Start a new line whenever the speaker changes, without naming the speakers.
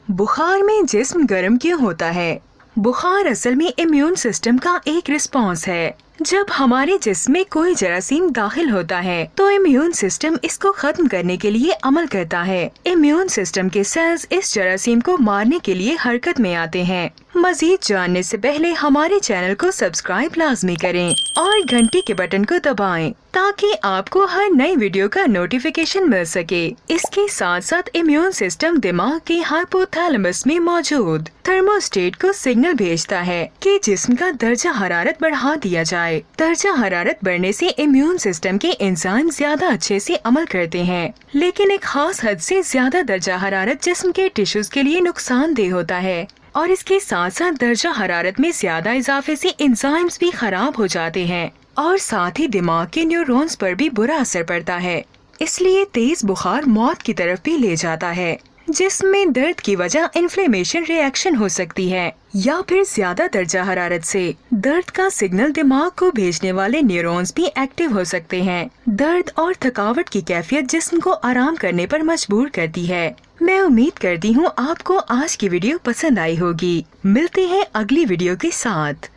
बुखार में जिस्म गर्म क्यों होता है? बुखार असल में इम्यून सिस्टम का एक रिस्पॉन्स है। जब हमारे जिस्म में कोई जरासीम दाखिल होता है तो इम्यून सिस्टम इसको खत्म करने के लिए अमल करता है। इम्यून सिस्टम के सेल्स इस जरासीम को मारने के लिए हरकत में आते हैं। मजीद जानने से पहले हमारे चैनल को सब्सक्राइब लाजमी करें और घंटी के बटन को दबाएं ताकि आपको हर नई वीडियो का नोटिफिकेशन मिल सके। इसके साथ साथ इम्यून सिस्टम दिमाग के हाइपोथैलेमस में मौजूद थर्मोस्टेट को सिग्नल भेजता है कि जिस्म का दर्जा हरारत बढ़ा दिया जाए। दर्जा हरारत बढ़ने से इम्यून सिस्टम के एंजाइम ज्यादा अच्छे से अमल करते हैं, लेकिन एक खास हद से ज्यादा दर्जा हरारत जिस्म के टिश्यूज के लिए नुकसानदेह होता है और इसके साथ साथ दर्जा हरारत में ज्यादा इजाफे से एंजाइम्स भी खराब हो जाते हैं और साथ ही दिमाग के न्यूरॉन्स पर भी बुरा असर पड़ता है। इसलिए तेज बुखार मौत की तरफ भी ले जाता है। जिसमें दर्द की वजह इन्फ्लेमेशन रिएक्शन हो सकती है या फिर ज्यादा दर्जा हरारत से दर्द का सिग्नल दिमाग को भेजने वाले न्यूरॉन्स भी एक्टिव हो सकते हैं। दर्द और थकावट की कैफियत जिस्म को आराम करने पर मजबूर करती है। मैं उम्मीद करती हूँ आपको आज की वीडियो पसंद आई होगी। मिलते हैं अगली वीडियो के साथ।